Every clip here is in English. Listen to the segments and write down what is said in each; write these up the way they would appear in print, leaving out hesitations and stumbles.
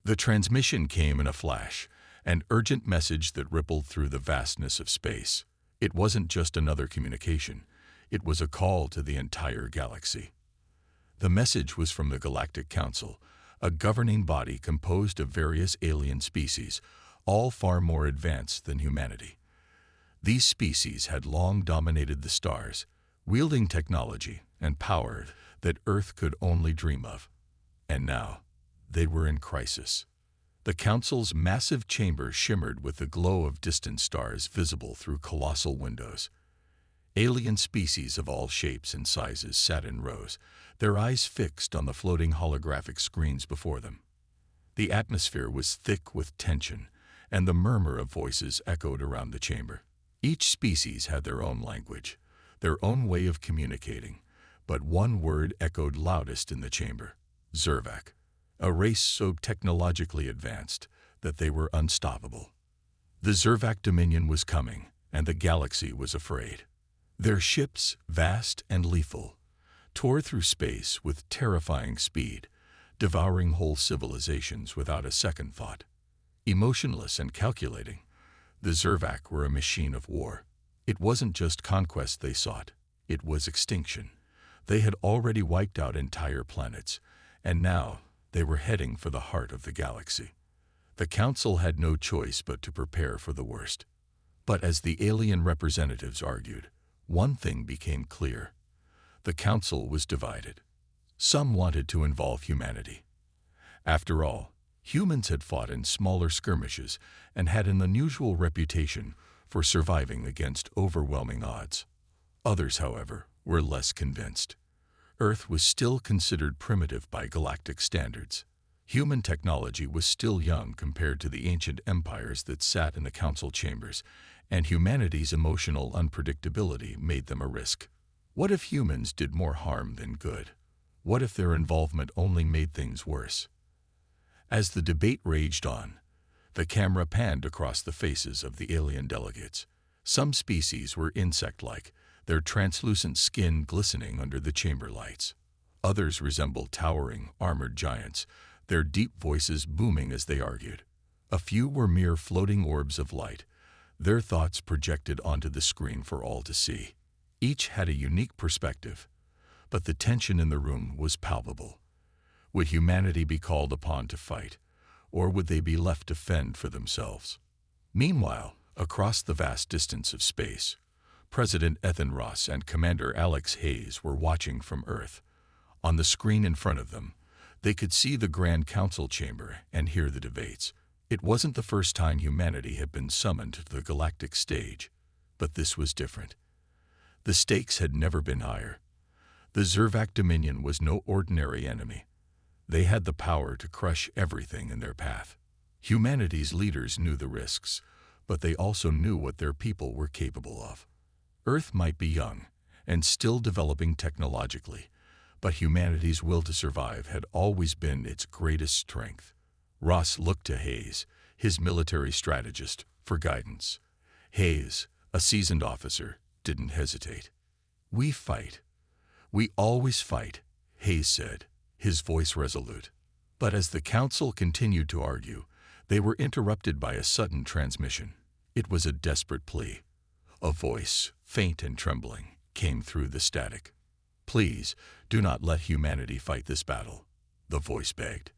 The transmission came in a flash, an urgent message that rippled through the vastness of space. It wasn't just another communication. It was a call to the entire galaxy. The message was from the Galactic Council, a governing body composed of various alien species, all far more advanced than humanity. These species had long dominated the stars, wielding technology and power that Earth could only dream of. And now, they were in crisis. The Council's massive chamber shimmered with the glow of distant stars visible through colossal windows. Alien species of all shapes and sizes sat in rows, their eyes fixed on the floating holographic screens before them. The atmosphere was thick with tension, and the murmur of voices echoed around the chamber. Each species had their own language, their own way of communicating, but one word echoed loudest in the chamber: Zervac, a race so technologically advanced that they were unstoppable. The Zervac Dominion was coming, and the galaxy was afraid. Their ships, vast and lethal, tore through space with terrifying speed, devouring whole civilizations without a second thought. Emotionless and calculating, the Zervac were a machine of war. It wasn't just conquest they sought, it was extinction. They had already wiped out entire planets, and now they were heading for the heart of the galaxy. The Council had no choice but to prepare for the worst. But as the alien representatives argued, one thing became clear. The Council was divided. Some wanted to involve humanity. After all, humans had fought in smaller skirmishes and had an unusual reputation for surviving against overwhelming odds. Others, however, were less convinced. Earth was still considered primitive by galactic standards. Human technology was still young compared to the ancient empires that sat in the council chambers, and humanity's emotional unpredictability made them a risk. What if humans did more harm than good? What if their involvement only made things worse? As the debate raged on, the camera panned across the faces of the alien delegates. Some species were insect-like, their translucent skin glistening under the chamber lights. Others resembled towering, armored giants, their deep voices booming as they argued. A few were mere floating orbs of light, their thoughts projected onto the screen for all to see. Each had a unique perspective, but the tension in the room was palpable. Would humanity be called upon to fight, or would they be left to fend for themselves? Meanwhile, across the vast distance of space, President Ethan Ross and Commander Alex Hayes were watching from Earth. On the screen in front of them, they could see the Grand Council chamber and hear the debates. It wasn't the first time humanity had been summoned to the galactic stage, but this was different. The stakes had never been higher. The Zervac Dominion was no ordinary enemy. They had the power to crush everything in their path. Humanity's leaders knew the risks, but they also knew what their people were capable of. Earth might be young and still developing technologically, but humanity's will to survive had always been its greatest strength. Ross looked to Hayes, his military strategist, for guidance. Hayes, a seasoned officer, didn't hesitate. "We fight. We always fight," Hayes said, his voice resolute. But as the council continued to argue, they were interrupted by a sudden transmission. It was a desperate plea. A voice, faint and trembling, came through the static. "Please, do not let humanity fight this battle," the voice begged.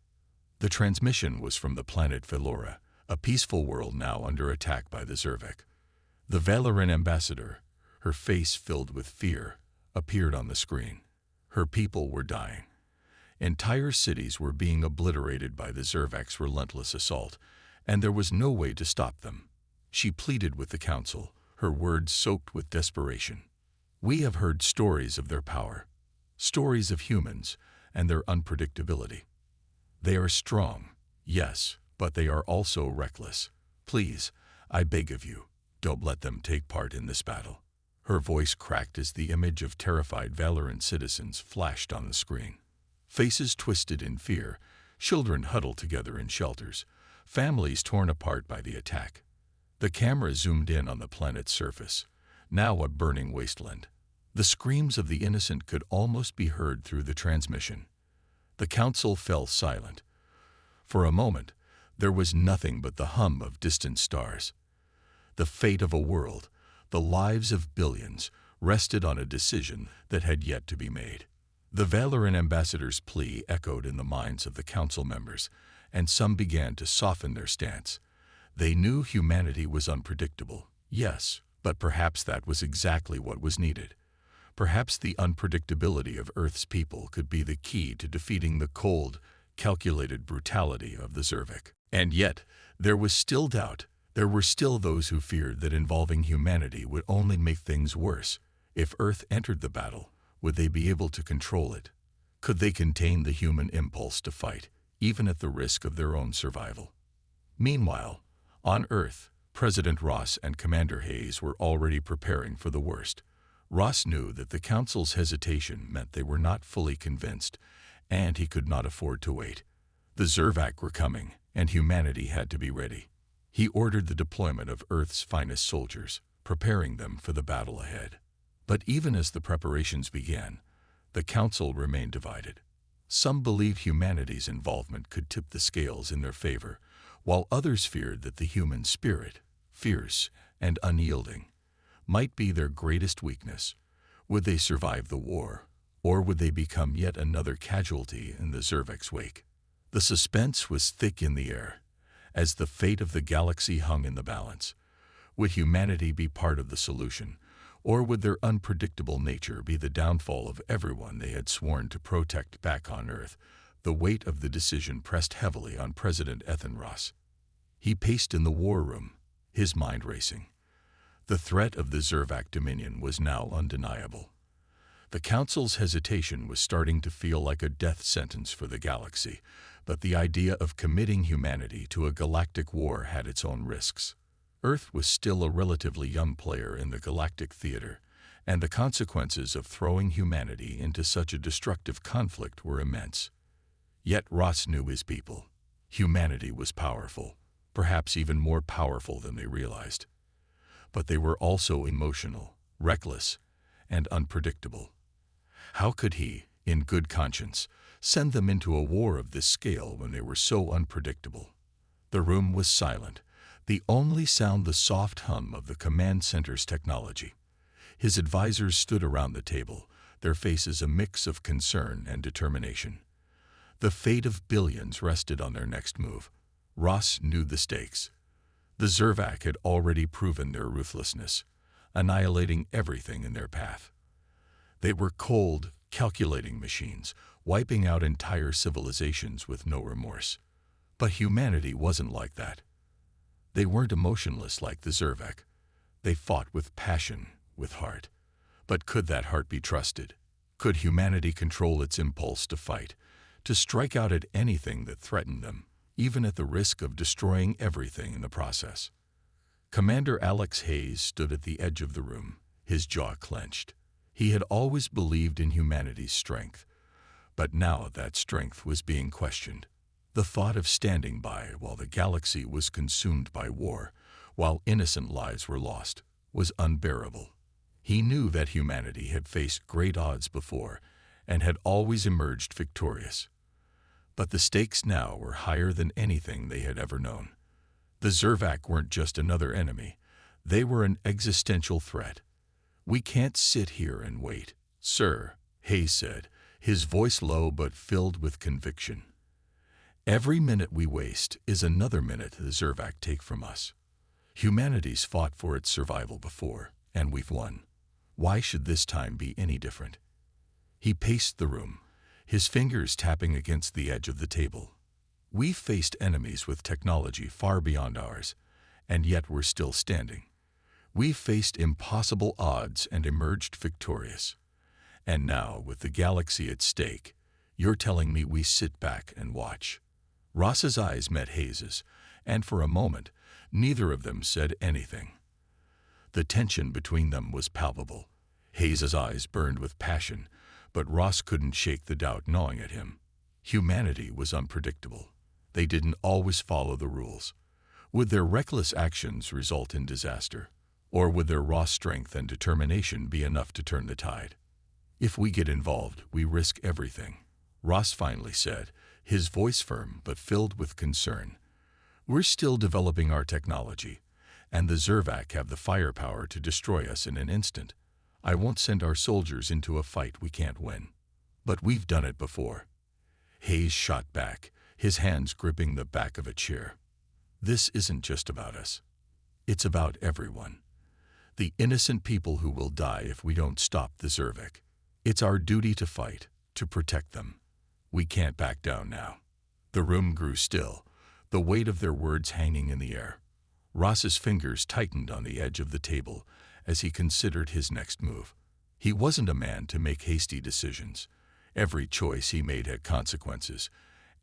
The transmission was from the planet Velora, a peaceful world now under attack by the Zervac. The Valoran ambassador, her face filled with fear, appeared on the screen. Her people were dying. Entire cities were being obliterated by the Zervac's relentless assault, and there was no way to stop them. She pleaded with the council, her words soaked with desperation. "We have heard stories of their power, stories of humans and their unpredictability. They are strong, yes, but they are also reckless. Please, I beg of you, don't let them take part in this battle." Her voice cracked as the image of terrified Valoran citizens flashed on the screen. Faces twisted in fear, children huddled together in shelters, families torn apart by the attack. The camera zoomed in on the planet's surface, now a burning wasteland. The screams of the innocent could almost be heard through the transmission. The council fell silent. For a moment, There was nothing but the hum of distant stars. The fate of a world, the lives of billions, rested on a decision that had yet to be made. The Valoran ambassador's plea echoed in the minds of the council members, and some began to soften their stance. They knew humanity was unpredictable, yes, but perhaps that was exactly what was needed. Perhaps the unpredictability of Earth's people could be the key to defeating the cold, calculated brutality of the Zervik. And yet, there was still doubt. There were still those who feared that involving humanity would only make things worse. If Earth entered the battle, would they be able to control it? Could they contain the human impulse to fight, even at the risk of their own survival? Meanwhile, on Earth, President Ross and Commander Hayes were already preparing for the worst. Ross knew that the Council's hesitation meant they were not fully convinced, and he could not afford to wait. The Zervak were coming, and humanity had to be ready. He ordered the deployment of Earth's finest soldiers, preparing them for the battle ahead. But even as the preparations began, the Council remained divided. Some believed humanity's involvement could tip the scales in their favor, while others feared that the human spirit, fierce and unyielding, might be their greatest weakness. Would they survive the war, or would they become yet another casualty in the Zervik's wake? The suspense was thick in the air, as the fate of the galaxy hung in the balance. Would humanity be part of the solution, or would their unpredictable nature be the downfall of everyone they had sworn to protect back on Earth? The weight of the decision pressed heavily on President Ethan Ross. He paced in the war room, his mind racing. The threat of the Zervak Dominion was now undeniable. The Council's hesitation was starting to feel like a death sentence for the galaxy, but the idea of committing humanity to a galactic war had its own risks. Earth was still a relatively young player in the galactic theater, and the consequences of throwing humanity into such a destructive conflict were immense. Yet Ross knew his people. Humanity was powerful, perhaps even more powerful than they realized. But they were also emotional, reckless, and unpredictable. How could he, in good conscience, send them into a war of this scale when they were so unpredictable? The room was silent, the only sound the soft hum of the command center's technology. His advisors stood around the table, their faces a mix of concern and determination. The fate of billions rested on their next move. Ross knew the stakes. The Zervak had already proven their ruthlessness, annihilating everything in their path. They were cold, calculating machines, wiping out entire civilizations with no remorse. But humanity wasn't like that. They weren't emotionless like the Zervak. They fought with passion, with heart. But could that heart be trusted? Could humanity control its impulse to fight, to strike out at anything that threatened them, even at the risk of destroying everything in the process? Commander Alex Hayes stood at the edge of the room, his jaw clenched. He had always believed in humanity's strength, but now that strength was being questioned. The thought of standing by while the galaxy was consumed by war, while innocent lives were lost, was unbearable. He knew that humanity had faced great odds before and had always emerged victorious. But the stakes now were higher than anything they had ever known. The Zervak weren't just another enemy. They were an existential threat. "We can't sit here and wait, sir," Hayes said, his voice low but filled with conviction. "Every minute we waste is another minute the Zervak take from us. Humanity's fought for its survival before, and we've won. Why should this time be any different?" He paced the room, his fingers tapping against the edge of the table. "We've faced enemies with technology far beyond ours, and yet we're still standing. We've faced impossible odds and emerged victorious. And now, with the galaxy at stake, you're telling me we sit back and watch?" Ross's eyes met Hayes's, and for a moment, neither of them said anything. The tension between them was palpable. Hayes's eyes burned with passion, but Ross couldn't shake the doubt gnawing at him. Humanity was unpredictable. They didn't always follow the rules. Would their reckless actions result in disaster? Or would their raw strength and determination be enough to turn the tide? "If we get involved, we risk everything," Ross finally said, his voice firm but filled with concern. We're still developing our technology, and the Zervac have the firepower to destroy us in an instant. I won't send our soldiers into a fight we can't win. But we've done it before. Hayes shot back, his hands gripping the back of a chair. This isn't just about us. It's about everyone. The innocent people who will die if we don't stop the Zervac. It's our duty to fight, to protect them. We can't back down now. The room grew still, the weight of their words hanging in the air. Ross's fingers tightened on the edge of the table as he considered his next move. He wasn't a man to make hasty decisions. Every choice he made had consequences,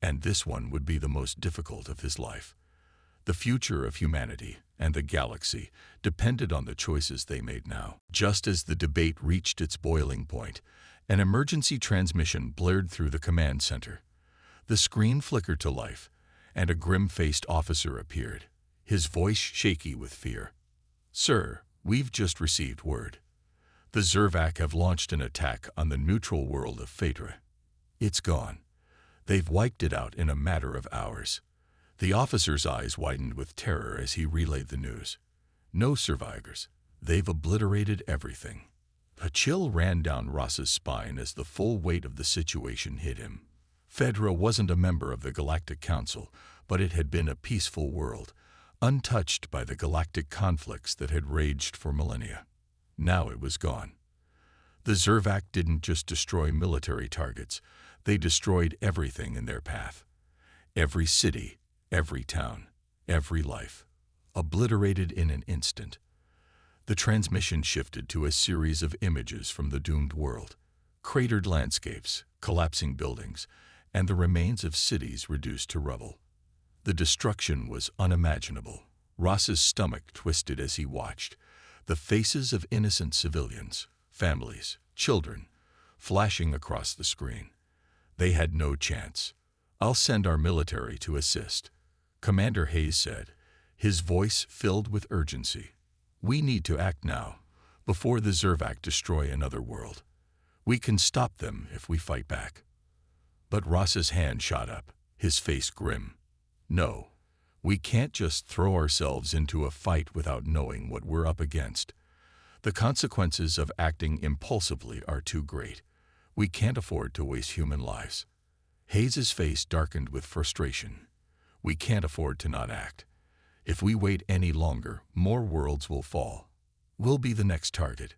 and this one would be the most difficult of his life. The future of humanity and the galaxy depended on the choices they made now. Just as the debate reached its boiling point, an emergency transmission blared through the command center. The screen flickered to life, and a grim-faced officer appeared, his voice shaky with fear. "Sir, we've just received word. The Zervac have launched an attack on the neutral world of Phaedra. It's gone. They've wiped it out in a matter of hours." The officer's eyes widened with terror as he relayed the news. No survivors. They've obliterated everything. A chill ran down Ross's spine as the full weight of the situation hit him. Phaedra wasn't a member of the Galactic Council, but it had been a peaceful world, untouched by the galactic conflicts that had raged for millennia. Now it was gone. The Zervac didn't just destroy military targets, they destroyed everything in their path. Every city, every town, every life, obliterated in an instant. The transmission shifted to a series of images from the doomed world, cratered landscapes, collapsing buildings, and the remains of cities reduced to rubble. The destruction was unimaginable. Ross's stomach twisted as he watched, the faces of innocent civilians, families, children, flashing across the screen. They had no chance. "I'll send our military to assist," Commander Hayes said, his voice filled with urgency. "We need to act now, before the Zervac destroy another world. We can stop them if we fight back." But Ross's hand shot up, his face grim. "No, we can't just throw ourselves into a fight without knowing what we're up against. The consequences of acting impulsively are too great. We can't afford to waste human lives." Hayes's face darkened with frustration. "We can't afford to not act. If we wait any longer, more worlds will fall. We'll be the next target."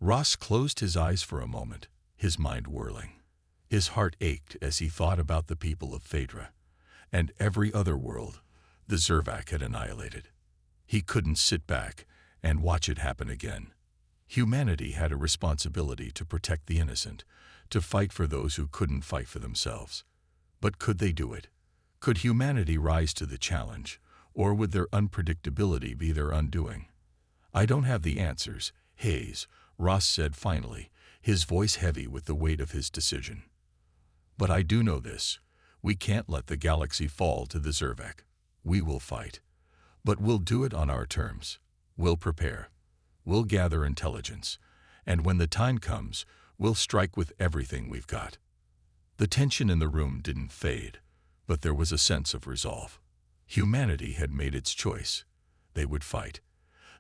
Ross closed his eyes for a moment, his mind whirling. His heart ached as he thought about the people of Phaedra, and every other world the Zervac had annihilated. He couldn't sit back and watch it happen again. Humanity had a responsibility to protect the innocent, to fight for those who couldn't fight for themselves. But could they do it? Could humanity rise to the challenge, or would their unpredictability be their undoing? "I don't have the answers, Hayes," Ross said finally, his voice heavy with the weight of his decision. "But I do know this. We can't let the galaxy fall to the Zervac. We will fight. But we'll do it on our terms. We'll prepare. We'll gather intelligence. And when the time comes, we'll strike with everything we've got." The tension in the room didn't fade, but there was a sense of resolve. Humanity had made its choice. They would fight.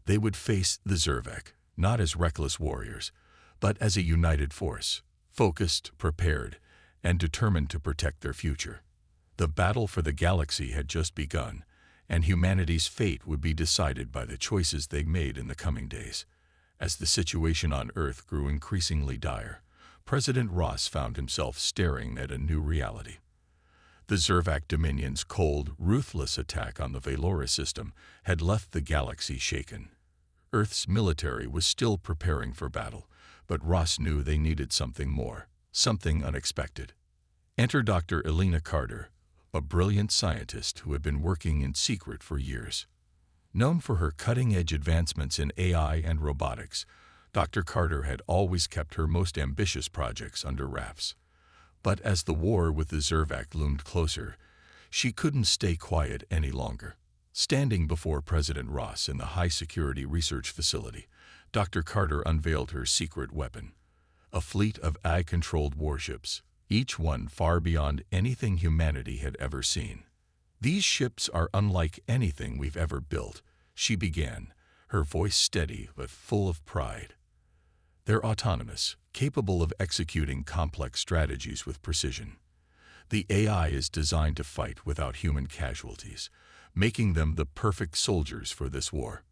They would face the Zervac, not as reckless warriors, but as a united force, focused, prepared, and determined to protect their future. The battle for the galaxy had just begun, and humanity's fate would be decided by the choices they made in the coming days. As the situation on Earth grew increasingly dire, President Ross found himself staring at a new reality. The Zervac Dominion's cold, ruthless attack on the Velora system had left the galaxy shaken. Earth's military was still preparing for battle, but Ross knew they needed something more, something unexpected. Enter Dr. Elena Carter, a brilliant scientist who had been working in secret for years. Known for her cutting-edge advancements in AI and robotics, Dr. Carter had always kept her most ambitious projects under wraps. But as the war with the Zervac loomed closer, she couldn't stay quiet any longer. Standing before President Ross in the high-security research facility, Dr. Carter unveiled her secret weapon, a fleet of AI-controlled warships, each one far beyond anything humanity had ever seen. "These ships are unlike anything we've ever built," she began, her voice steady but full of pride. "They're autonomous, capable of executing complex strategies with precision. The AI is designed to fight without human casualties, making them the perfect soldiers for this war."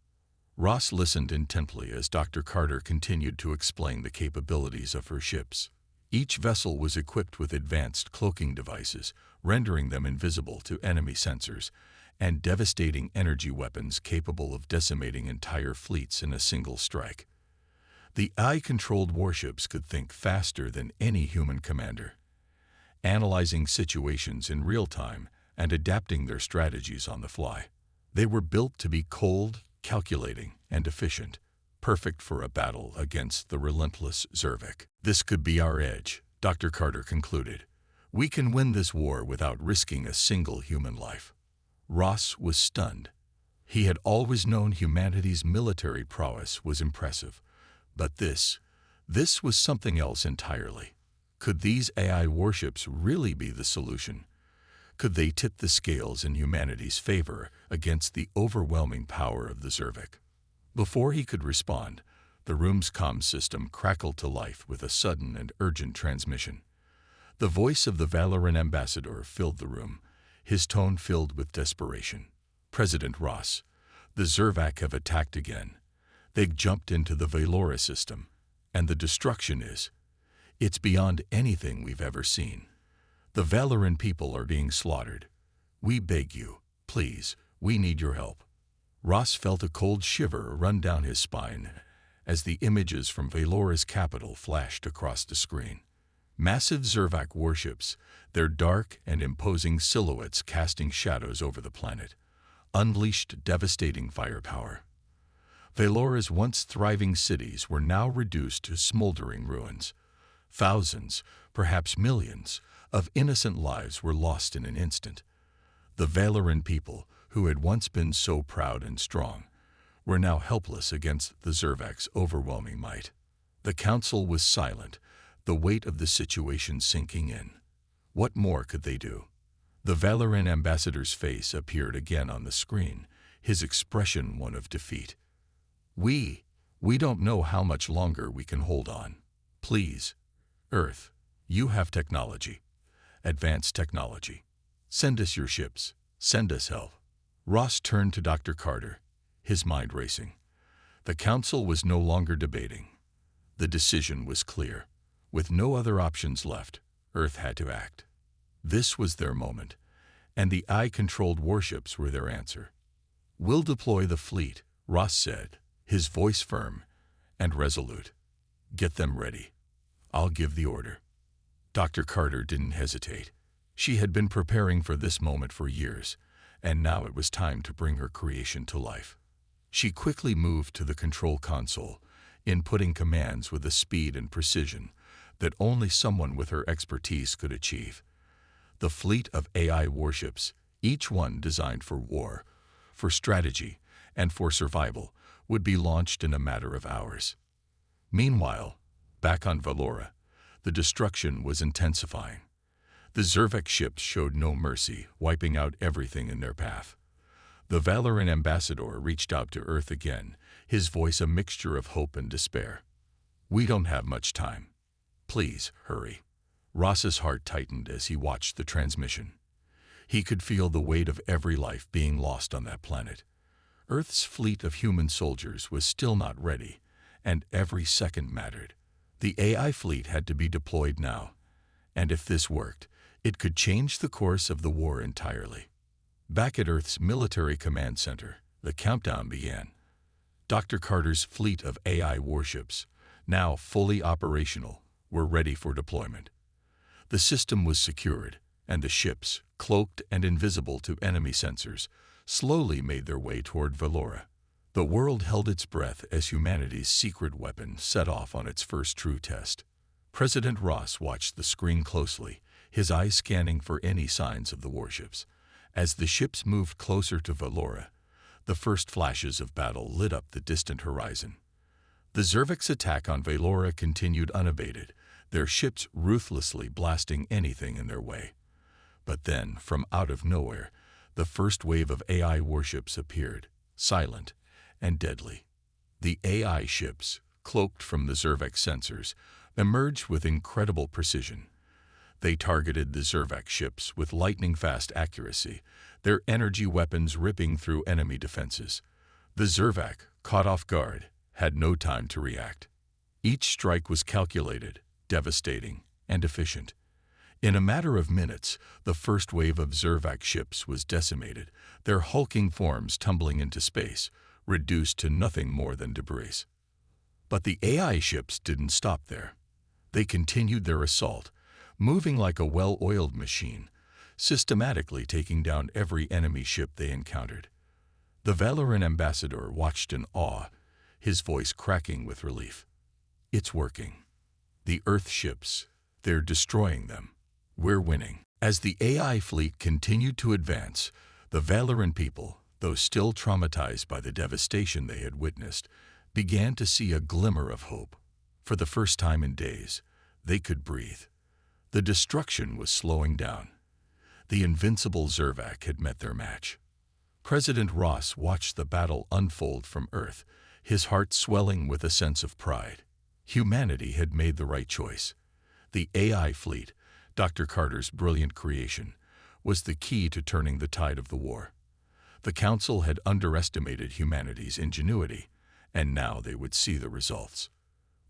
Ross listened intently as Dr. Carter continued to explain the capabilities of her ships. Each vessel was equipped with advanced cloaking devices, rendering them invisible to enemy sensors, and devastating energy weapons capable of decimating entire fleets in a single strike. The AI-controlled warships could think faster than any human commander, analyzing situations in real time and adapting their strategies on the fly. They were built to be cold, calculating, and efficient, perfect for a battle against the relentless Zervik. "This could be our edge," Dr. Carter concluded. "We can win this war without risking a single human life." Ross was stunned. He had always known humanity's military prowess was impressive, but this was something else entirely. Could these AI warships really be the solution? Could they tip the scales in humanity's favor against the overwhelming power of the Zervik? Before he could respond, the room's comm system crackled to life with a sudden and urgent transmission. The voice of the Valoran ambassador filled the room, his tone filled with desperation. "President Ross, the Zervak have attacked again. They've jumped into the Valora system, and the destruction it's beyond anything we've ever seen. The Valoran people are being slaughtered. We beg you, please, we need your help." Ross felt a cold shiver run down his spine as the images from Valora's capital flashed across the screen. Massive Zervak warships, their dark and imposing silhouettes casting shadows over the planet, unleashed devastating firepower. Valora's once thriving cities were now reduced to smoldering ruins. Thousands, perhaps millions, of innocent lives were lost in an instant. The Valoran people, who had once been so proud and strong, were now helpless against the Zervak's overwhelming might. The council was silent, the weight of the situation sinking in. What more could they do? The Valoran ambassador's face appeared again on the screen, his expression one of defeat. We don't know how much longer we can hold on. Please, Earth, you have technology, advanced technology. Send us your ships, send us help." Ross turned to Dr. Carter, his mind racing. The council was no longer debating. The decision was clear. With no other options left, Earth had to act. This was their moment, and the AI-controlled warships were their answer. "We'll deploy the fleet," Ross said, his voice firm and resolute. "Get them ready. I'll give the order." Dr. Carter didn't hesitate. She had been preparing for this moment for years, and now it was time to bring her creation to life. She quickly moved to the control console, inputting commands with a speed and precision that only someone with her expertise could achieve. The fleet of AI warships, each one designed for war, for strategy, and for survival, would be launched in a matter of hours. Meanwhile, back on Valora, the destruction was intensifying. The Zervak ships showed no mercy, wiping out everything in their path. The Valoran ambassador reached out to Earth again, his voice a mixture of hope and despair. "We don't have much time. Please, hurry." Ross's heart tightened as he watched the transmission. He could feel the weight of every life being lost on that planet. Earth's fleet of human soldiers was still not ready, and every second mattered. The AI fleet had to be deployed now, and if this worked, it could change the course of the war entirely. Back at Earth's military command center, the countdown began. Dr. Carter's fleet of AI warships, now fully operational, were ready for deployment. The system was secured, and the ships, cloaked and invisible to enemy sensors, slowly made their way toward Valora. The world held its breath as humanity's secret weapon set off on its first true test. President Ross watched the screen closely, his eyes scanning for any signs of the warships. As the ships moved closer to Valora, the first flashes of battle lit up the distant horizon. The Zervik's attack on Valora continued unabated, their ships ruthlessly blasting anything in their way. But then, from out of nowhere, the first wave of AI warships appeared, silent and deadly. The AI ships, cloaked from the Zervac sensors, emerged with incredible precision. They targeted the Zervac ships with lightning-fast accuracy, their energy weapons ripping through enemy defenses. The Zervac, caught off guard, had no time to react. Each strike was calculated, devastating, and efficient. In a matter of minutes, the first wave of Zervac ships was decimated, their hulking forms tumbling into space, reduced to nothing more than debris. But the AI ships didn't stop there. They continued their assault, moving like a well-oiled machine, systematically taking down every enemy ship they encountered. The Valoran ambassador watched in awe, his voice cracking with relief. It's working. The Earth ships, they're destroying them. We're winning. As the AI fleet continued to advance, the Valoran people, though still traumatized by the devastation they had witnessed, began to see a glimmer of hope. For the first time in days, they could breathe. The destruction was slowing down. The invincible Zervac had met their match. President Ross watched the battle unfold from Earth, his heart swelling with a sense of pride. Humanity had made the right choice. The AI fleet, Dr. Carter's brilliant creation, was the key to turning the tide of the war. The Council had underestimated humanity's ingenuity, and now they would see the results.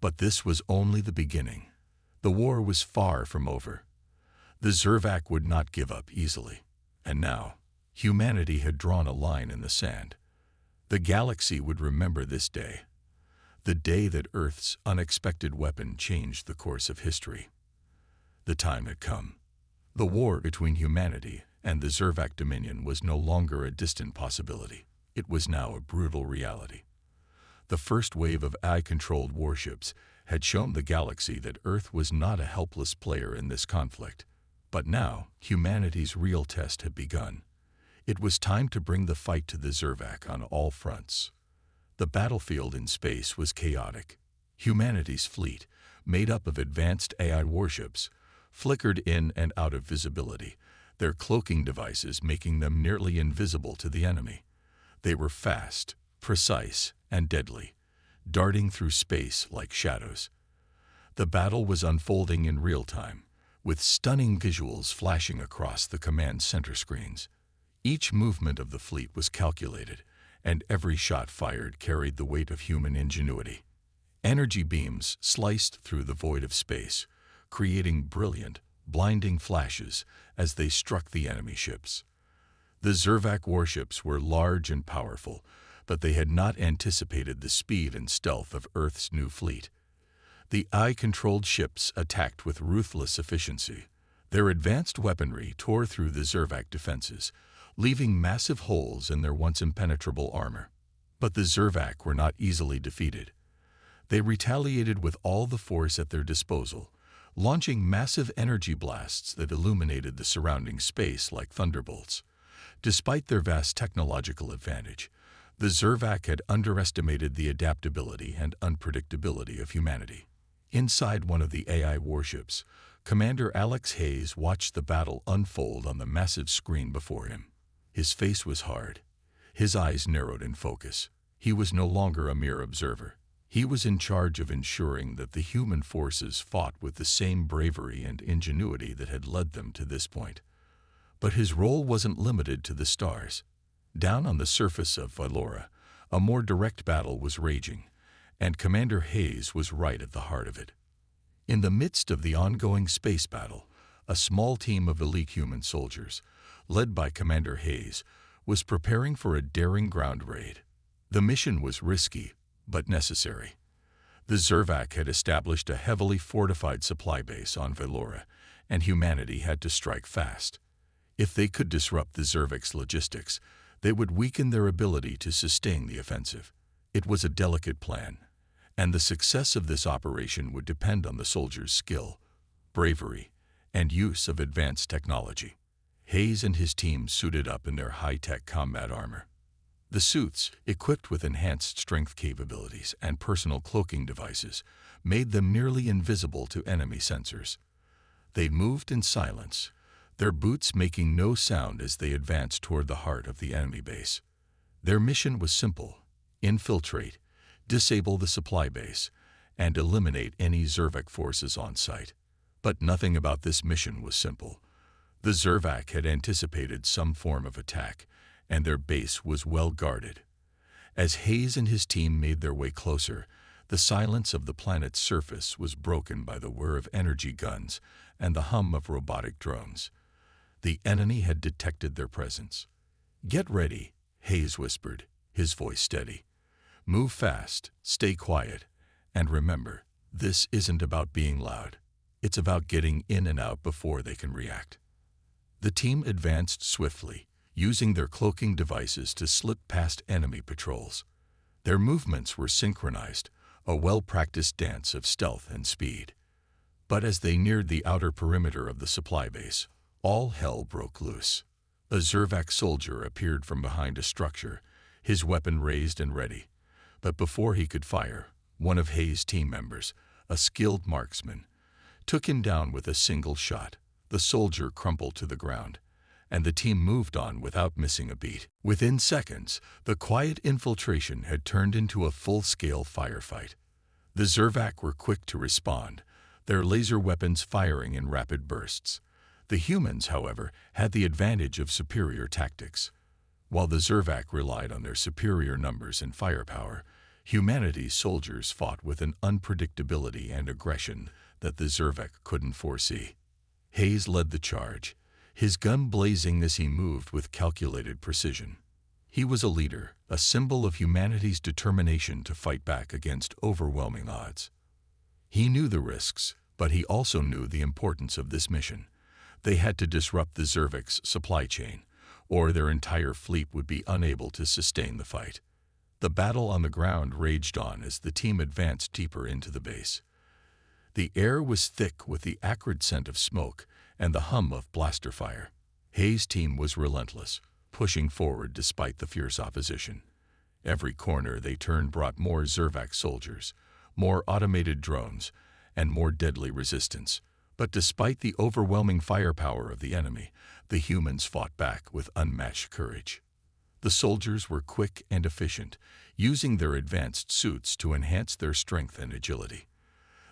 But this was only the beginning. The war was far from over. The Zervac would not give up easily, and now humanity had drawn a line in the sand. The galaxy would remember this day, the day that Earth's unexpected weapon changed the course of history. The time had come. The war between humanity and the Zervac Dominion was no longer a distant possibility. It was now a brutal reality. The first wave of AI-controlled warships had shown the galaxy that Earth was not a helpless player in this conflict. But now, humanity's real test had begun. It was time to bring the fight to the Zervac on all fronts. The battlefield in space was chaotic. Humanity's fleet, made up of advanced AI warships, flickered in and out of visibility, their cloaking devices making them nearly invisible to the enemy. They were fast, precise, and deadly, darting through space like shadows. The battle was unfolding in real time, with stunning visuals flashing across the command center screens. Each movement of the fleet was calculated, and every shot fired carried the weight of human ingenuity. Energy beams sliced through the void of space, creating brilliant, blinding flashes as they struck the enemy ships. The Zervac warships were large and powerful, but they had not anticipated the speed and stealth of Earth's new fleet. The AI-controlled ships attacked with ruthless efficiency. Their advanced weaponry tore through the Zervac defenses, leaving massive holes in their once impenetrable armor. But the Zervac were not easily defeated. They retaliated with all the force at their disposal, launching massive energy blasts that illuminated the surrounding space like thunderbolts. Despite their vast technological advantage, the Zervac had underestimated the adaptability and unpredictability of humanity. Inside one of the AI warships, Commander Alex Hayes watched the battle unfold on the massive screen before him. His face was hard. His eyes narrowed in focus. He was no longer a mere observer. He was in charge of ensuring that the human forces fought with the same bravery and ingenuity that had led them to this point. But his role wasn't limited to the stars. Down on the surface of Valora, a more direct battle was raging, and Commander Hayes was right at the heart of it. In the midst of the ongoing space battle, a small team of elite human soldiers, led by Commander Hayes, was preparing for a daring ground raid. The mission was risky, but necessary. The Zervac had established a heavily fortified supply base on Valora, and humanity had to strike fast. If they could disrupt the Zervac's logistics, they would weaken their ability to sustain the offensive. It was a delicate plan, and the success of this operation would depend on the soldiers' skill, bravery, and use of advanced technology. Hayes and his team suited up in their high-tech combat armor. The suits, equipped with enhanced strength capabilities and personal cloaking devices, made them nearly invisible to enemy sensors. They moved in silence, their boots making no sound as they advanced toward the heart of the enemy base. Their mission was simple: infiltrate, disable the supply base, and eliminate any Zervac forces on site. But nothing about this mission was simple. The Zervac had anticipated some form of attack, and their base was well guarded. As Hayes and his team made their way closer, the silence of the planet's surface was broken by the whir of energy guns and the hum of robotic drones. The enemy had detected their presence. "Get ready," Hayes whispered, his voice steady. "Move fast, stay quiet, and remember, this isn't about being loud. It's about getting in and out before they can react." The team advanced swiftly, using their cloaking devices to slip past enemy patrols. Their movements were synchronized, a well-practiced dance of stealth and speed. But as they neared the outer perimeter of the supply base, all hell broke loose. A Zervac soldier appeared from behind a structure, his weapon raised and ready. But before he could fire, one of Hayes' team members, a skilled marksman, took him down with a single shot. The soldier crumpled to the ground, and the team moved on without missing a beat. Within seconds, the quiet infiltration had turned into a full-scale firefight. The Zervac were quick to respond, their laser weapons firing in rapid bursts. The humans, however, had the advantage of superior tactics. While the Zervac relied on their superior numbers and firepower, humanity's soldiers fought with an unpredictability and aggression that the Zervac couldn't foresee. Hayes led the charge, his gun blazing as he moved with calculated precision. He was a leader, a symbol of humanity's determination to fight back against overwhelming odds. He knew the risks, but he also knew the importance of this mission. They had to disrupt the Zervac's supply chain, or their entire fleet would be unable to sustain the fight. The battle on the ground raged on as the team advanced deeper into the base. The air was thick with the acrid scent of smoke and the hum of blaster fire. Hayes' team was relentless, pushing forward despite the fierce opposition. Every corner they turned brought more Zervac soldiers, more automated drones, and more deadly resistance. But despite the overwhelming firepower of the enemy, the humans fought back with unmatched courage. The soldiers were quick and efficient, using their advanced suits to enhance their strength and agility.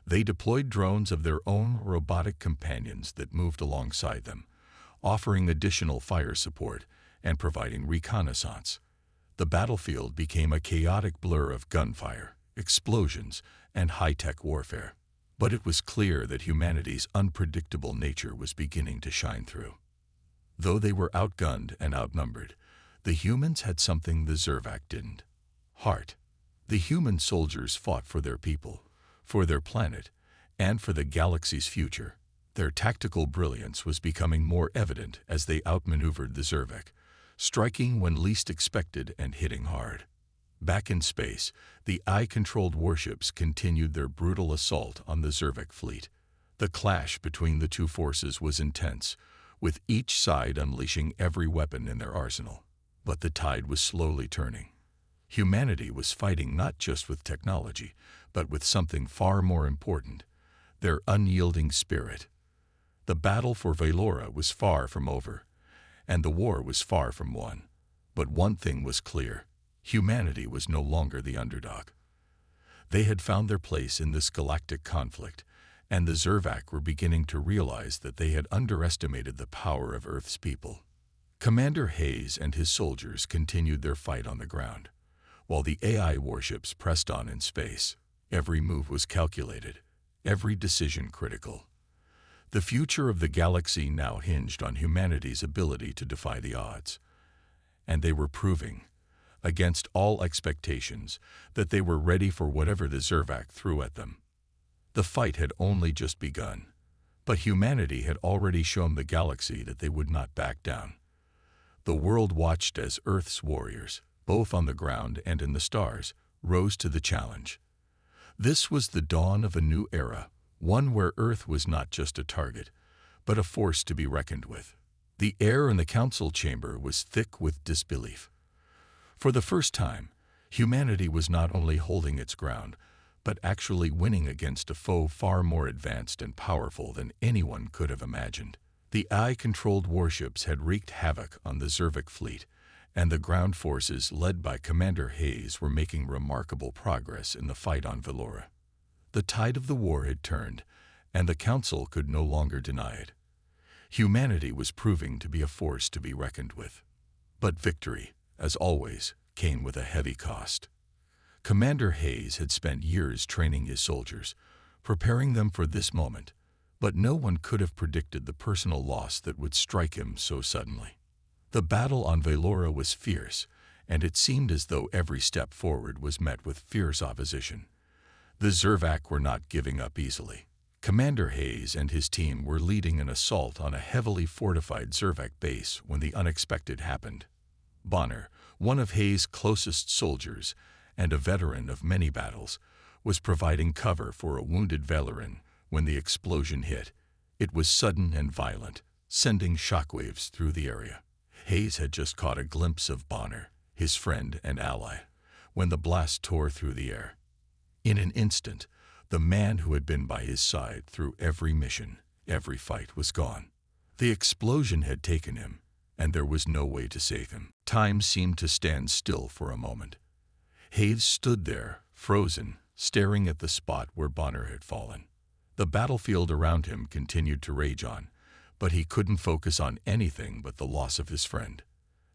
They deployed drones of their own robotic companions that moved alongside them, offering additional fire support and providing reconnaissance. The battlefield became a chaotic blur of gunfire, explosions, and high-tech warfare. But it was clear that humanity's unpredictable nature was beginning to shine through. Though they were outgunned and outnumbered, the humans had something the Zervac didn't: heart. The human soldiers fought for their people, for their planet, and for the galaxy's future. Their tactical brilliance was becoming more evident as they outmaneuvered the Zervac, striking when least expected and hitting hard. Back in space, the eye-controlled warships continued their brutal assault on the Zervac fleet. The clash between the two forces was intense, with each side unleashing every weapon in their arsenal. But the tide was slowly turning. Humanity was fighting not just with technology, but with something far more important: their unyielding spirit. The battle for Velora was far from over, and the war was far from won. But one thing was clear: humanity was no longer the underdog. They had found their place in this galactic conflict, and the Zervac were beginning to realize that they had underestimated the power of Earth's people. Commander Hayes and his soldiers continued their fight on the ground, while the AI warships pressed on in space. Every move was calculated, every decision critical. The future of the galaxy now hinged on humanity's ability to defy the odds, and they were proving, against all expectations, that they were ready for whatever the Zervac threw at them. The fight had only just begun, but humanity had already shown the galaxy that they would not back down. The world watched as Earth's warriors, both on the ground and in the stars, rose to the challenge. This was the dawn of a new era, one where Earth was not just a target, but a force to be reckoned with. The air in the council chamber was thick with disbelief. For the first time, humanity was not only holding its ground, but actually winning against a foe far more advanced and powerful than anyone could have imagined. The AI-controlled warships had wreaked havoc on the Zervik fleet, and the ground forces led by Commander Hayes were making remarkable progress in the fight on Velora. The tide of the war had turned, and the Council could no longer deny it. Humanity was proving to be a force to be reckoned with. But victory, as always, came with a heavy cost. Commander Hayes had spent years training his soldiers, preparing them for this moment, but no one could have predicted the personal loss that would strike him so suddenly. The battle on Velora was fierce, and it seemed as though every step forward was met with fierce opposition. The Zervak were not giving up easily. Commander Hayes and his team were leading an assault on a heavily fortified Zervak base when the unexpected happened. Bonner, one of Hayes' closest soldiers and a veteran of many battles, was providing cover for a wounded Valoran when the explosion hit. It was sudden and violent, sending shockwaves through the area. Hayes had just caught a glimpse of Bonner, his friend and ally, when the blast tore through the air. In an instant, the man who had been by his side through every mission, every fight, was gone. The explosion had taken him, and there was no way to save him. Time seemed to stand still for a moment. Hayes stood there, frozen, staring at the spot where Bonner had fallen. The battlefield around him continued to rage on, but he couldn't focus on anything but the loss of his friend.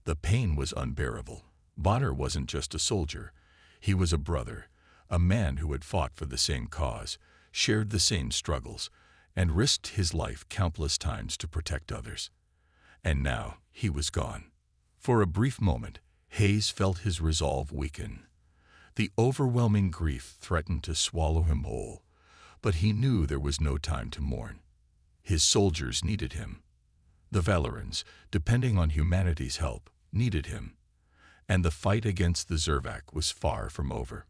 The pain was unbearable. Bonner wasn't just a soldier. He was a brother, a man who had fought for the same cause, shared the same struggles, and risked his life countless times to protect others. And now he was gone. For a brief moment, Hayes felt his resolve weaken. The overwhelming grief threatened to swallow him whole, but he knew there was no time to mourn. His soldiers needed him. The Valorans, depending on humanity's help, needed him. And the fight against the Zervak was far from over.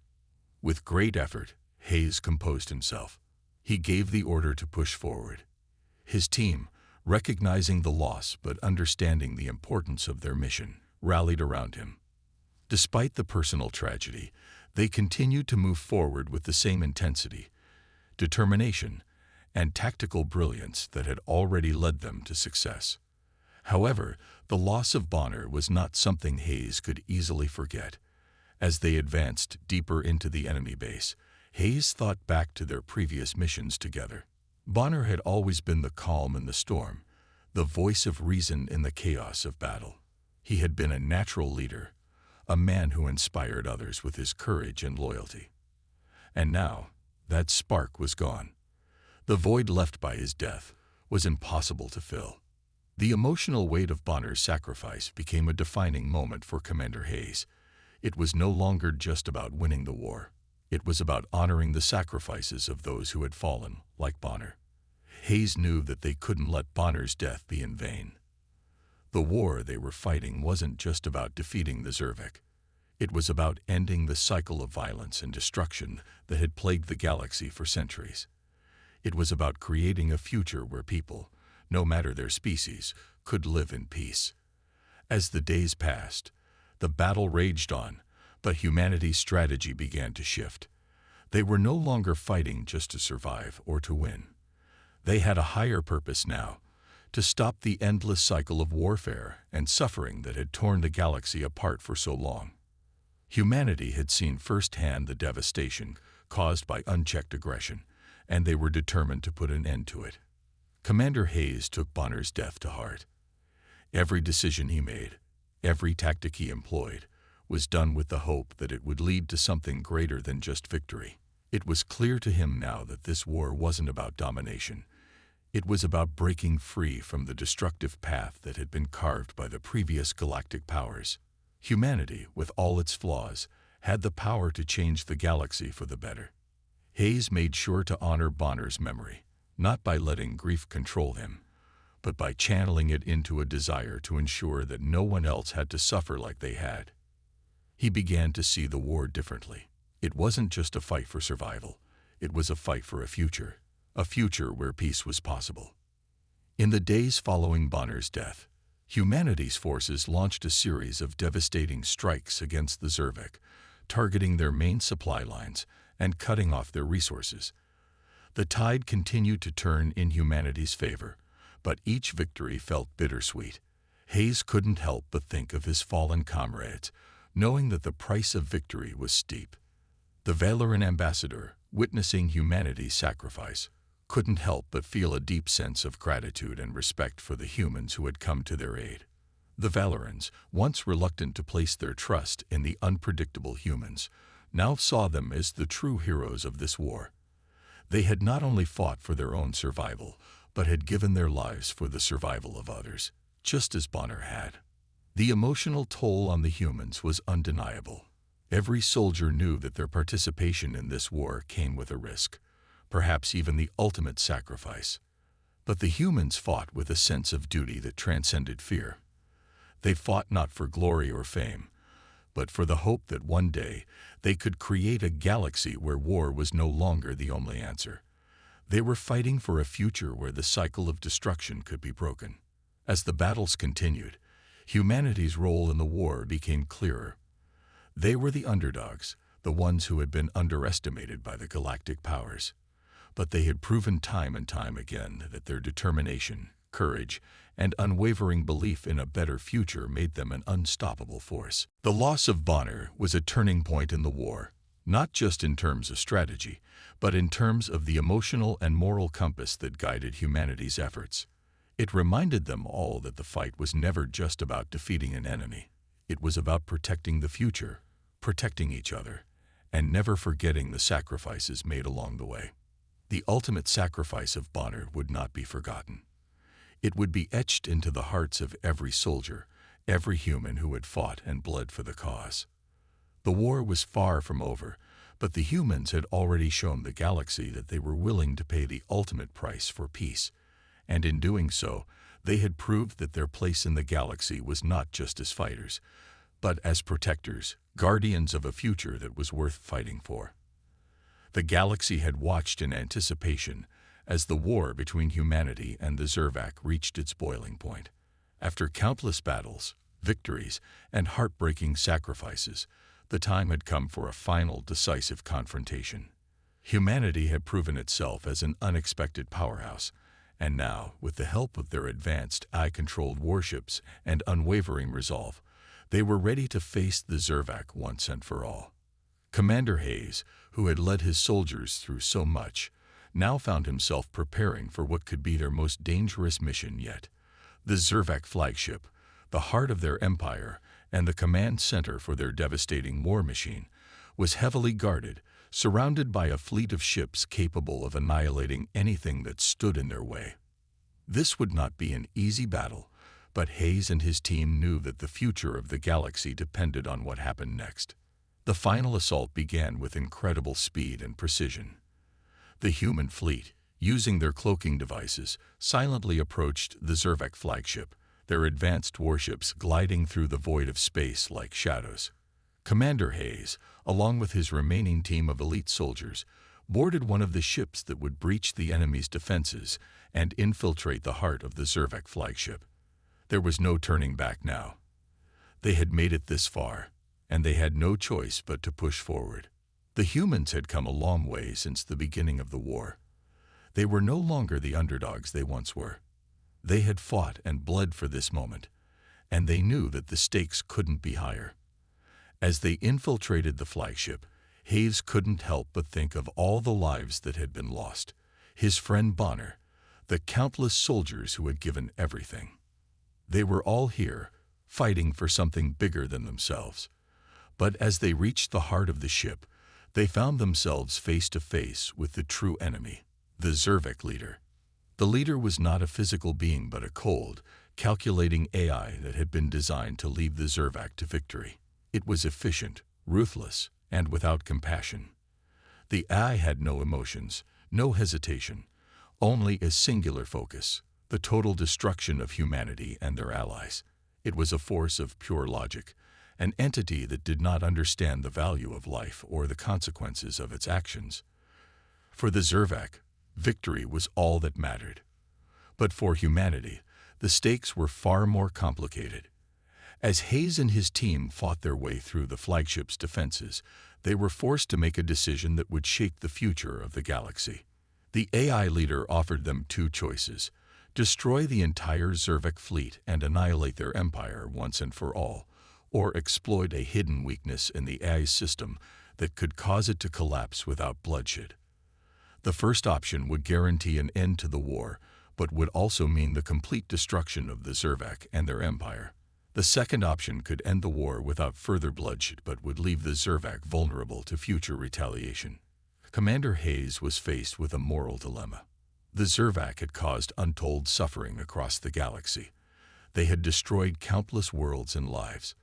With great effort, Hayes composed himself. He gave the order to push forward. His team, recognizing the loss but understanding the importance of their mission, rallied around him. Despite the personal tragedy, they continued to move forward with the same intensity, determination, and tactical brilliance that had already led them to success. However, the loss of Bonner was not something Hayes could easily forget. As they advanced deeper into the enemy base, Hayes thought back to their previous missions together. Bonner had always been the calm in the storm, the voice of reason in the chaos of battle. He had been a natural leader, a man who inspired others with his courage and loyalty. And now, that spark was gone. The void left by his death was impossible to fill. The emotional weight of Bonner's sacrifice became a defining moment for Commander Hayes. It was no longer just about winning the war. It was about honoring the sacrifices of those who had fallen, like Bonner. Hayes knew that they couldn't let Bonner's death be in vain. The war they were fighting wasn't just about defeating the Zervik. It was about ending the cycle of violence and destruction that had plagued the galaxy for centuries. It was about creating a future where people, no matter their species, could live in peace. As the days passed, the battle raged on, but humanity's strategy began to shift. They were no longer fighting just to survive or to win. They had a higher purpose now, to stop the endless cycle of warfare and suffering that had torn the galaxy apart for so long. Humanity had seen firsthand the devastation caused by unchecked aggression, and they were determined to put an end to it. Commander Hayes took Bonner's death to heart. Every decision he made, every tactic he employed, was done with the hope that it would lead to something greater than just victory. It was clear to him now that this war wasn't about domination. It was about breaking free from the destructive path that had been carved by the previous galactic powers. Humanity, with all its flaws, had the power to change the galaxy for the better. Hayes made sure to honor Bonner's memory, not by letting grief control him, but by channeling it into a desire to ensure that no one else had to suffer like they had. He began to see the war differently. It wasn't just a fight for survival. It was a fight for a future where peace was possible. In the days following Bonner's death, humanity's forces launched a series of devastating strikes against the Zervik, targeting their main supply lines and cutting off their resources. The tide continued to turn in humanity's favor, but each victory felt bittersweet. Hayes couldn't help but think of his fallen comrades, knowing that the price of victory was steep. The Valoran ambassador, witnessing humanity's sacrifice, couldn't help but feel a deep sense of gratitude and respect for the humans who had come to their aid. The Valorans, once reluctant to place their trust in the unpredictable humans, now saw them as the true heroes of this war. They had not only fought for their own survival, but had given their lives for the survival of others, just as Bonner had. The emotional toll on the humans was undeniable. Every soldier knew that their participation in this war came with a risk, perhaps even the ultimate sacrifice. But the humans fought with a sense of duty that transcended fear. They fought not for glory or fame, but for the hope that one day they could create a galaxy where war was no longer the only answer. They were fighting for a future where the cycle of destruction could be broken. As the battles continued, humanity's role in the war became clearer. They were the underdogs, the ones who had been underestimated by the galactic powers. But they had proven time and time again that their determination, courage, and unwavering belief in a better future made them an unstoppable force. The loss of Bonner was a turning point in the war, not just in terms of strategy, but in terms of the emotional and moral compass that guided humanity's efforts. It reminded them all that the fight was never just about defeating an enemy. It was about protecting the future, protecting each other, and never forgetting the sacrifices made along the way. The ultimate sacrifice of Bonner would not be forgotten. It would be etched into the hearts of every soldier, every human who had fought and bled for the cause. The war was far from over, but the humans had already shown the galaxy that they were willing to pay the ultimate price for peace, and in doing so, they had proved that their place in the galaxy was not just as fighters, but as protectors, guardians of a future that was worth fighting for. The galaxy had watched in anticipation as the war between humanity and the Zervac reached its boiling point. After countless battles, victories, and heartbreaking sacrifices, the time had come for a final decisive confrontation. Humanity had proven itself as an unexpected powerhouse, and now, with the help of their advanced AI-controlled warships and unwavering resolve, they were ready to face the Zervac once and for all. Commander Hayes, who had led his soldiers through so much, now found himself preparing for what could be their most dangerous mission yet. The Zervac flagship, the heart of their empire and the command center for their devastating war machine, was heavily guarded, surrounded by a fleet of ships capable of annihilating anything that stood in their way. This would not be an easy battle, but Hayes and his team knew that the future of the galaxy depended on what happened next. The final assault began with incredible speed and precision. The human fleet, using their cloaking devices, silently approached the Zervac flagship, their advanced warships gliding through the void of space like shadows. Commander Hayes, along with his remaining team of elite soldiers, boarded one of the ships that would breach the enemy's defenses and infiltrate the heart of the Zervac flagship. There was no turning back now. They had made it this far, and they had no choice but to push forward. The humans had come a long way since the beginning of the war. They were no longer the underdogs they once were. They had fought and bled for this moment, and they knew that the stakes couldn't be higher. As they infiltrated the flagship, Hayes couldn't help but think of all the lives that had been lost, his friend Bonner, the countless soldiers who had given everything. They were all here, fighting for something bigger than themselves. But as they reached the heart of the ship, they found themselves face to face with the true enemy, the Zervac leader. The leader was not a physical being but a cold, calculating AI that had been designed to lead the Zervac to victory. It was efficient, ruthless, and without compassion. The AI had no emotions, no hesitation, only a singular focus, the total destruction of humanity and their allies. It was a force of pure logic, an entity that did not understand the value of life or the consequences of its actions. For the Zervac, victory was all that mattered. But for humanity, the stakes were far more complicated. As Hayes and his team fought their way through the flagship's defenses, they were forced to make a decision that would shape the future of the galaxy. The AI leader offered them two choices: destroy the entire Zervak fleet and annihilate their empire once and for all, or exploit a hidden weakness in the AI system that could cause it to collapse without bloodshed. The first option would guarantee an end to the war, but would also mean the complete destruction of the Zervak and their empire. The second option could end the war without further bloodshed but would leave the Zervak vulnerable to future retaliation. Commander Hayes was faced with a moral dilemma. The Zervak had caused untold suffering across the galaxy. They had destroyed countless worlds and lives.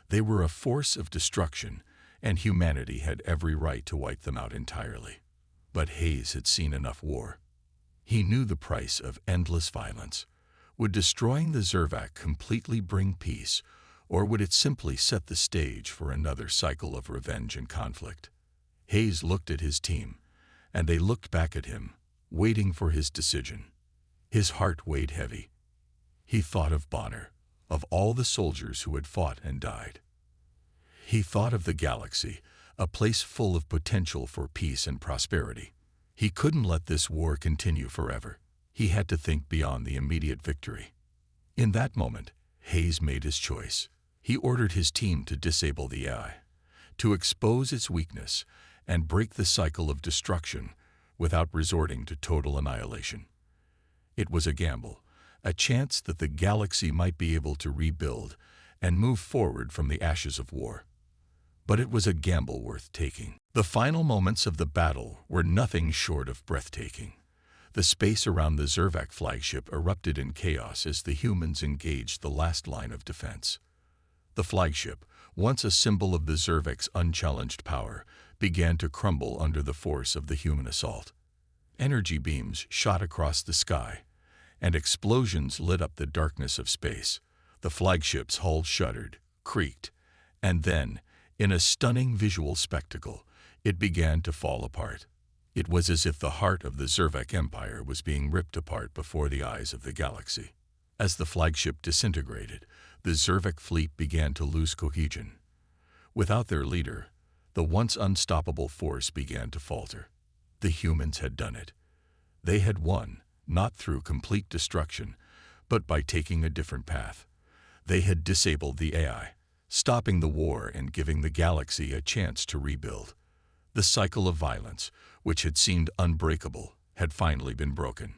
They were a force of destruction, and humanity had every right to wipe them out entirely. But Hayes had seen enough war. He knew the price of endless violence. Would destroying the Zervak completely bring peace, or would it simply set the stage for another cycle of revenge and conflict? Hayes looked at his team, and they looked back at him, waiting for his decision. His heart weighed heavy. He thought of Bonner, of all the soldiers who had fought and died. He thought of the galaxy, a place full of potential for peace and prosperity. He couldn't let this war continue forever. He had to think beyond the immediate victory. In that moment, Hayes made his choice. He ordered his team to disable the AI, to expose its weakness, and break the cycle of destruction without resorting to total annihilation. It was a gamble, a chance that the galaxy might be able to rebuild and move forward from the ashes of war. But it was a gamble worth taking. The final moments of the battle were nothing short of breathtaking. The space around the Zervak flagship erupted in chaos as the humans engaged the last line of defense. The flagship, once a symbol of the Zervak's unchallenged power, began to crumble under the force of the human assault. Energy beams shot across the sky, and explosions lit up the darkness of space. The flagship's hull shuddered, creaked, and then, in a stunning visual spectacle, it began to fall apart. It was as if the heart of the Zervak Empire was being ripped apart before the eyes of the galaxy. As the flagship disintegrated, the Zervak fleet began to lose cohesion. Without their leader, the once unstoppable force began to falter. The humans had done it. They had won, not through complete destruction, but by taking a different path. They had disabled the AI, stopping the war and giving the galaxy a chance to rebuild. The cycle of violence, which had seemed unbreakable, had finally been broken.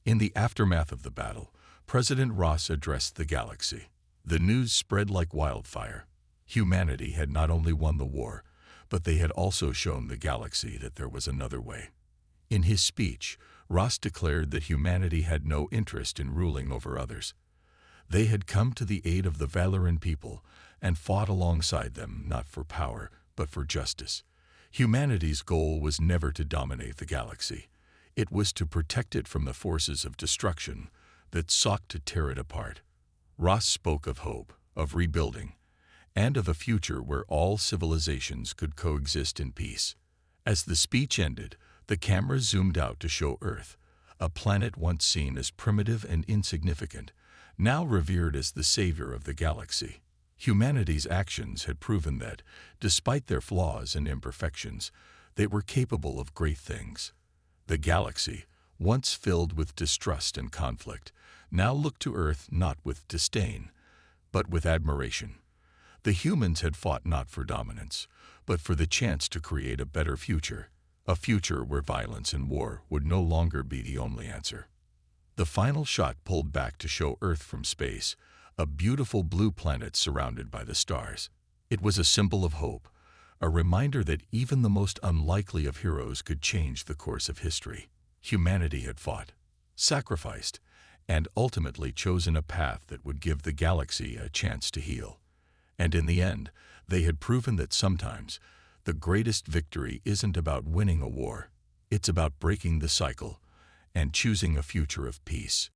In the aftermath of the battle, President Ross addressed the galaxy. The news spread like wildfire. Humanity had not only won the war, but they had also shown the galaxy that there was another way. In his speech, Ross declared that humanity had no interest in ruling over others. They had come to the aid of the Valoran people and fought alongside them not for power, but for justice. Humanity's goal was never to dominate the galaxy. It was to protect it from the forces of destruction that sought to tear it apart. Ross spoke of hope, of rebuilding, and of a future where all civilizations could coexist in peace. As the speech ended, the camera zoomed out to show Earth, a planet once seen as primitive and insignificant, now revered as the savior of the galaxy. Humanity's actions had proven that, despite their flaws and imperfections, they were capable of great things. The galaxy, once filled with distrust and conflict, now looked to Earth not with disdain, but with admiration. The humans had fought not for dominance, but for the chance to create a better future, a future where violence and war would no longer be the only answer. The final shot pulled back to show Earth from space, a beautiful blue planet surrounded by the stars. It was a symbol of hope, a reminder that even the most unlikely of heroes could change the course of history. Humanity had fought, sacrificed, and ultimately chosen a path that would give the galaxy a chance to heal. And in the end, they had proven that sometimes the greatest victory isn't about winning a war. It's about breaking the cycle and choosing a future of peace.